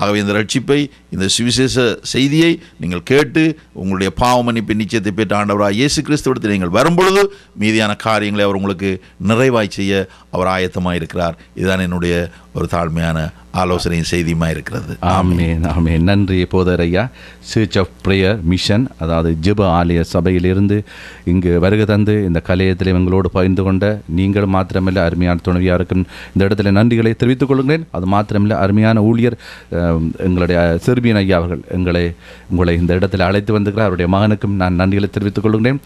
ஆகவே இந்த ரட்சிப்பை, இந்த சுவிசேஷ செய்தியை நீங்கள் கேட்டு உங்களுடைய பாவ மன்னிப்பு நிச்சயத்தை பெற்ற ஆண்டவராக இயேசு கிறிஸ்துவிடத்தில் நீங்கள் வரும்பொழுது மீதியான காரியங்களை அவர் உங்களுக்கு நிறைவாய் செய்ய அவர் ஆயத்தமாக இருக்கிறார். இதுதான் என்னுடைய ஒரு தாழ்மையான ஆலோசனையும் செய்தியுமாக இருக்கிறது. ஆமென், ஆமென். நன்றி போதர் ஐயா. சர்ச் ஆஃப் பிரேயர் மிஷன், அதாவது ஜெப ஆலய சபையிலிருந்து இங்கு வருகை தந்து இந்த கலையத்தில் எங்களோடு பகிர்ந்து கொண்ட நீங்கள் மாத்திரமில்லை, அருமையான துணைவியாருக்கும் இந்த இடத்துல நன்றிகளை தெரிவித்துக் கொள்கிறேன். அது மாத்திரமில்லை, அருமையான ஊழியர் எங்களுடைய செர்பியன் ஐயா அவர்கள் உங்களை இந்த இடத்துல அழைத்து வந்திருக்கிறார். அவருடைய மகனுக்கும் நான் நன்றிகளை தெரிவித்துக் கொள்கிறேன்.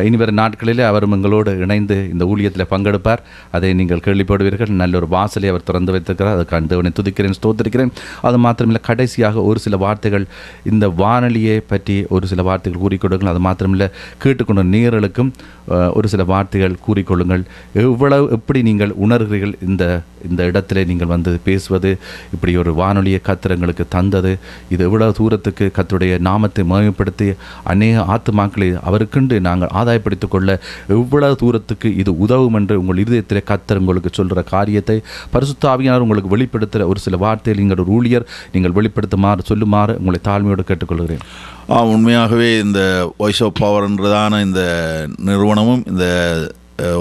இனி வரும் நாட்களிலே அவரும் எங்களோடு இணைந்து இந்த ஊழியத்தில் பங்கெடுப்பார். அதை நீங்கள் கேள்விப்படுவீர்கள். நல்ல ஒரு வாசலை அவர் திறந்து வைத்திருக்கிறார். அதுக்கு தேவனை துதிக்கிறேன், ஸ்தோத்திரிக்கிறேன். அது மாத்திரமில்லை, கடைசியாக ஒரு சில வார்த்தைகள் இந்த வானொலியை பற்றி ஒரு சில வார்த்தைகள் கூறிக்கொள்ளுங்கள். அது மாத்திரமில்லை, கேட்டுக்கொண்ட நேயர்களுக்கும் ஒரு சில வார்த்தைகள் கூறிக்கொள்ளுங்கள். எப்படி நீங்கள் உணர்கிறீர்கள் இந்த இடத்துல நீங்கள் வந்து பேசுவது, இப்படி ஒரு வானொலியை கத்திரங்களுக்கு தந்தது, இது எவ்வளவு தூரத்துக்கு கர்த்தருடைய நாமத்தை மகிமைப்படுத்தி அநேக ஆத்துமாக்களை அவருக்கென்று நாங்கள் ஆதாயப்படுத்திக் கொள்ள எவ்வளவு தூரத்துக்கு இது உதவும் என்று உங்கள் இதயத்தில் கர்த்தர் உங்களுக்கு சொல்கிற காரியத்தை பரிசுத்த ஆவியானவர் உங்களுக்கு வெளிப்படுத்துகிற ஒரு சில வார்த்தைகள் நீங்கள் ஒரு ஊழியர் நீங்கள் வெளிப்படுத்துமாறு சொல்லுமாறு உங்களை தாழ்மையோடு கேட்டுக்கொள்கிறேன். உண்மையாகவே இந்த வாய்ஸ் ஆஃப் பவர்ன்றதான இந்த நிறுவனமும் இந்த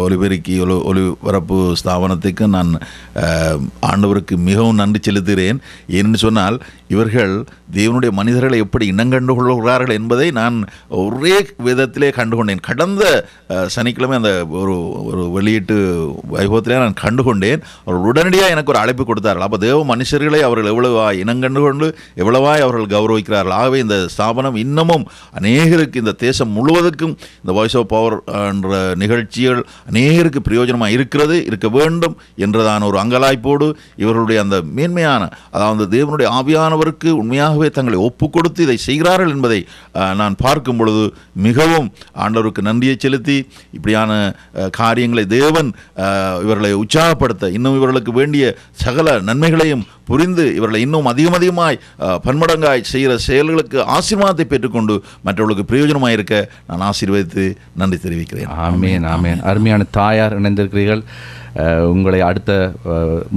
ஒலிபெருக்கி ஒலிபரப்பு ஸ்தாபனத்துக்கு நான் ஆண்டவருக்கு மிகவும் நன்றி செலுத்துகிறேன். ஏனென்று சொன்னால் இவர்கள் தேவனுடைய மனிதர்களை எப்படி இனங்கண்டு கொள்கிறார்கள் என்பதை நான் ஒரே விதத்திலே கண்டுகொண்டேன். கடந்த சனிக்கிழமை அந்த ஒரு வெளியீட்டு வைபவத்திலே நான் கண்டுகொண்டேன். அவர்கள் உடனடியாக எனக்கு ஒரு அழைப்பு கொடுத்தார்கள். அப்போ தேவ மனுஷர்களை அவர்கள் எவ்வளவா இனங்கண்டு கொண்டு எவ்வளவாய் அவர்கள் கௌரவிக்கிறார்கள். ஆகவே இந்த ஸ்தாபனம் இன்னமும் அநேகருக்கு, இந்த தேசம் முழுவதுக்கும் இந்த வாய்ஸ் ஆஃப் பவர் என்ற நிகழ்ச்சிகள் அநேகருக்கு பிரயோஜனமாக இருக்க வேண்டும் என்றதான ஒரு அங்கலாய்ப்போடு இவர்களுடைய அந்த மேன்மையான, அதாவது தேவனுடைய ஆவியானவருக்கு உண்மையாகவே தங்களை ஒப்பு கொடுத்து இதை செய்கிறார்கள் என்பதை நான் பார்க்கும் பொழுது மிகவும் ஆண்டவருக்கு நன்றியை செலுத்தி, இப்படியான காரியங்களை தேவன் இவர்களை உற்சாகப்படுத்த, இன்னும் இவர்களுக்கு வேண்டிய சகல நன்மைகளையும் புரிந்து இவர்களை இன்னும் அதிகமாய் பன்மடங்காய் செய்கிற செயல்களுக்கு ஆசீர்வாதத்தை பெற்றுக்கொண்டு மற்றவர்களுக்கு பிரயோஜனமாக இருக்க நான் ஆசீர்வதித்து நன்றி தெரிவிக்கிறேன். ஆமேன், ஆமேன். அருமையான தாயார் இணைந்திருக்கிறீர்கள். உங்களை அடுத்த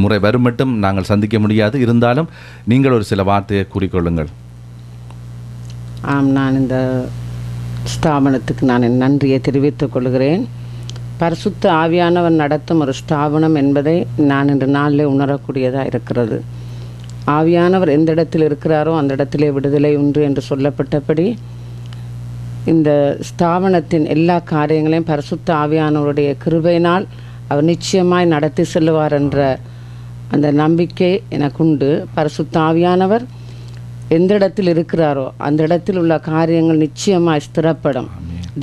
முறை வரும் மட்டும் நாங்கள் சந்திக்க முடியாது, இருந்தாலும் நீங்கள் ஒரு சில வார்த்தையை கூறிக்கொள்ளுங்கள். நான் இந்த ஸ்தாபனத்துக்கு நான் என் நன்றியை தெரிவித்துக் கொள்கிறேன். பரிசுத்த ஆவியானவர் நடத்தும் ஒரு ஸ்தாபனம் என்பதை நான் இன்று நாளில் உணரக்கூடியதாக இருக்கிறது. ஆவியானவர் எந்த இடத்தில் இருக்கிறாரோ அந்த இடத்திலே விடுதலை உண்டு என்று சொல்லப்பட்டபடி இந்த ஸ்தாபனத்தின் எல்லா காரியங்களையும் பரிசுத்த ஆவியானவருடைய கிருபையினால் அவர் நிச்சயமாய் நடத்தி செல்லுவார் என்ற அந்த நம்பிக்கை எனக்கு உண்டு. பரிசுத்த ஆவியானவர் எந்த இடத்தில் இருக்கிறாரோ அந்த இடத்தில் உள்ள காரியங்கள் நிச்சயமாய் ஸ்திரப்படும்.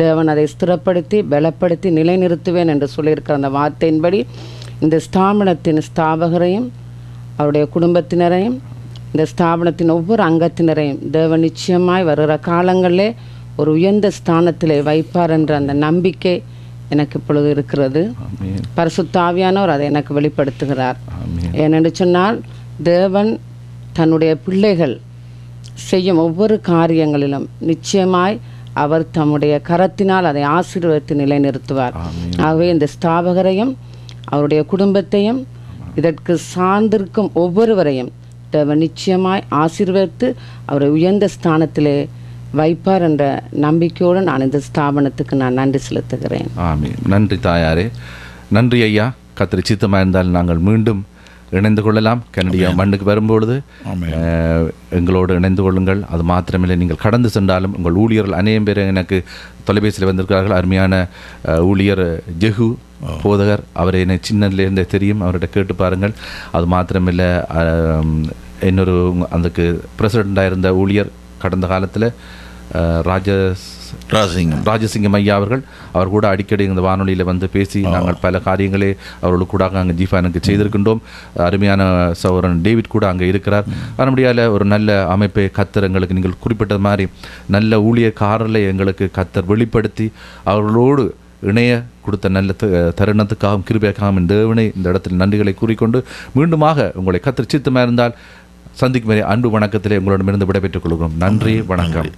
தேவன் அதை ஸ்திரப்படுத்தி பலப்படுத்தி நிலைநிறுத்துவேன் என்று சொல்லியிருக்கிற அந்த வார்த்தையின்படி இந்த ஸ்தாபனத்தின் ஸ்தாபகரையும் அவருடைய குடும்பத்தினரையும் இந்த ஸ்தாபனத்தின் ஒவ்வொரு அங்கத்தினரையும் தேவன் நிச்சயமாய் வருகிற காலங்களிலே ஒரு உயர்ந்த ஸ்தானத்திலே வைப்பார் என்ற அந்த நம்பிக்கை எனக்கு இப்பொழுது இருக்கிறது. பரிசுத்த ஆவியானவர் அதை எனக்கு வெளிப்படுத்துகிறார். ஏனென்று சொன்னால் தேவன் தன்னுடைய பிள்ளைகள் செய்யும் ஒவ்வொரு காரியங்களிலும் நிச்சயமாய் அவர் தம்முடைய கரத்தினால் அதை ஆசீர்வதித்து நிலைநிறுத்துவார். ஆகவே இந்த ஸ்தாபகரையும் அவருடைய குடும்பத்தையும் இதற்கு சார்ந்திருக்கும் ஒவ்வொருவரையும் தேவன் நிச்சயமாய் ஆசீர்வதித்து அவரை உயர்ந்த ஸ்தானத்திலே வைப்பார் என்ற நம்பிக்கையோடு நான் இந்த ஸ்தாபனத்துக்கு நான் நன்றி செலுத்துகிறேன். ஆமென். நன்றி தாயாரே. நன்றி ஐயா. கர்த்தர் சித்தமாக இருந்தால் நாங்கள் மீண்டும் இணைந்து கொள்ளலாம். கனடியா மண்ணுக்கு வரும்பொழுது எங்களோடு இணைந்து கொள்ளுங்கள். அது மாத்திரமில்லை, நீங்கள் கடந்து சென்றாலும் உங்கள் ஊழியர்கள் அநேகம் பேர் எனக்கு தொலைபேசியில் வந்திருக்கிறார்கள். அருமையான ஊழியர் ஜெகு போதகர், அவரை என்னை சின்னதிலேருந்தே தெரியும், அவர்கிட்ட கேட்டு பாருங்கள். அது மாத்திரமில்லை, இன்னொரு அதுக்கு பிரசிடெண்ட்டாக இருந்த ஊழியர் கடந்த காலத்தில் ராஜசிங்கம் ஐயா அவர் கூட அடிக்கடி இந்த வானொலியில் வந்து பேசி நாங்கள் பல காரியங்களே அவர்களுக்கு கூட அங்கே ஜிஃபானுக்கு செய்திருக்கின்றோம். அருமையான சகோதரன் டேவிட் கூட அங்கே இருக்கிறார். மறுபடியால் ஒரு நல்ல அமைப்பை கர்த்தர் எங்களுக்கு நீங்கள் குறிப்பிட்ட மாதிரி நல்ல ஊழியக்காரர்களை எங்களுக்கு கர்த்தர் வெளிப்படுத்தி அவர்களோடு இணைய கொடுத்த நல்ல தருணத்துக்காகவும் கிருபைக்காகவும் தேவனை இந்த இடத்தில் நன்றிகளை கூறிக்கொண்டு மீண்டுமாக உங்களை கர்த்தர் சித்தமாக இருந்தால் சந்திக்கும் வரை அன்பு வணக்கத்திலே உங்களிடமிருந்து விடைபெற்றுக் கொள்கிறோம். நன்றி, வணக்கம்.